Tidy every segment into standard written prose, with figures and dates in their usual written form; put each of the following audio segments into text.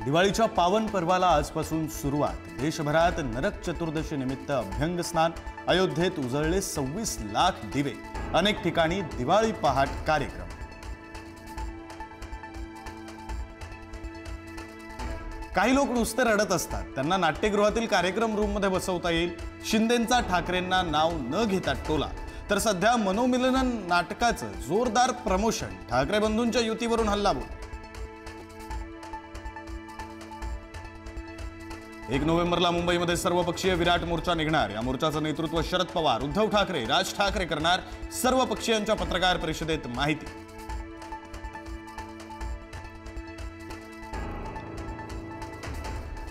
दिवाळीच्या पावन पर्वाला आजपासून सुरुवात। देशभरात नरक चतुर्दशी निमित्त अभ्यंग स्नान, अयोध्येत उजळले 26 लाख दिवे, अनेक ठिकाणी दिवाळी पहाट कार्यक्रम। काही लोक नुसते रडत असतात, त्यांना नाट्यगृहातील कार्यक्रम रूम मध्ये बसवता येईल। शिंदेंचा ठाकरेंना नाव न घेता टोला, तर सध्या मनोमिलनन नाटकाचं जोरदार प्रमोशन। ठाकरे बंधूंच्या युतीवरून हल्लाबोल। 1 नोव्हेंबरला मुंबईमध्ये सर्वपक्षीय विराट मोर्चा निघणार। या मोर्चाचं नेतृत्व शरद पवार, उद्धव ठाकरे, राज ठाकरे करणार। सर्व पक्षीयांच्या पत्रकार परिषदेत माहिती।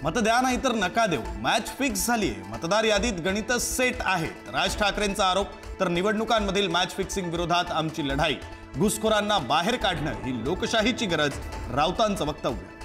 मत द्या नाही तर नका देऊ, मॅच फिक्स झालीये। मतदार यादीत गणित सेट आहेत। राज ठाकरेंचा आरोप, तर निवडणुकांमधील मॅच फिक्सिंग विरोधात आमची लढाई। घुसखोरांना बाहेर काढणं ही लोकशाहीची गरज, राऊतांचं वक्तव्य।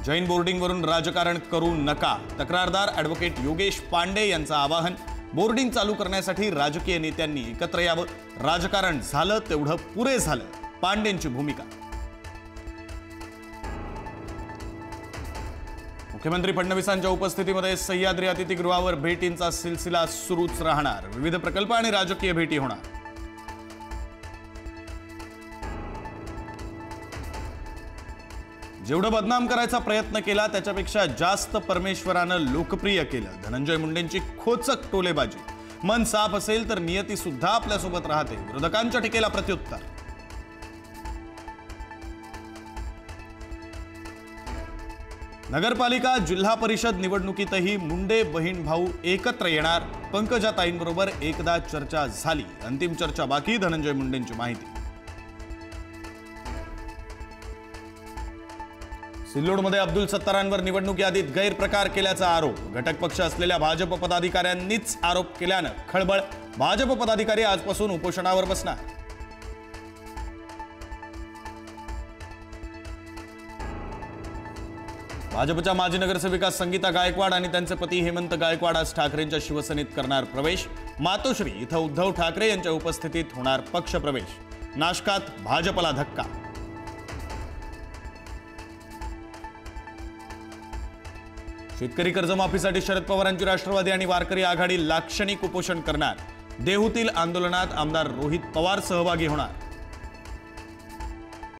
जैन बोर्डिंगवरून राजकारण करू नका, तक्रारदार ॲडव्होकेट योगेश पांडे यांचं आवाहन। बोर्डिंग चालू करण्यासाठी राजकीय नेत्यांनी एकत्र यावं। राजकारण झालं तेवढं पुरे झालं, पांडेंची भूमिका। मुख्यमंत्री फडणवीसांच्या उपस्थितीमध्ये सह्याद्री अतिथीगृहावर भेटींचा सिलसिला सुरूच राहणार। विविध प्रकल्प आणि राजकीय भेटी होणार। जेवढं बदनाम करायचा प्रयत्न केला त्याच्यापेक्षा जास्त परमेश्वरानं लोकप्रिय केलं। धनंजय मुंडेंची खोचक टोलेबाजी। मन साफ असेल तर नियती सुद्धा आपल्यासोबत राहते। विरोधकांच्या टीकेला प्रत्युत्तर। नगरपालिका जिल्हा परिषद निवडणुकीतही मुंडे बहीण भाऊ एकत्र येणार। पंकजाताईंबरोबर एकदा चर्चा झाली, अंतिम चर्चा बाकी। धनंजय मुंडेंची माहिती। सिल्लोडमध्ये अब्दुल सत्तारांवर निवडणूक यादीत गैरप्रकार केल्याचा आरोप। घटक पक्ष असलेल्या भाजप पदाधिकाऱ्यांनीच आरोप केल्यानं खळबळ। भाजप पदाधिकारी आजपासून उपोषणावर बसणार। भाजपच्या माजी नगरसेविका संगीता गायकवाड आणि त्यांचे पती हेमंत गायकवाड आज ठाकरेंच्या शिवसेनेत करणार प्रवेश। मातोश्री इथं उद्धव ठाकरे यांच्या उपस्थितीत होणार पक्ष प्रवेश। नाशकात भाजपला धक्का। शेतकरी कर्जमाफीसाठी शरद पवारांची राष्ट्रवादी आणि वारकरी आघाडी लाक्षणिक उपोषण करणार। देहूतील आंदोलनात आमदार रोहित पवार सहभागी होणार।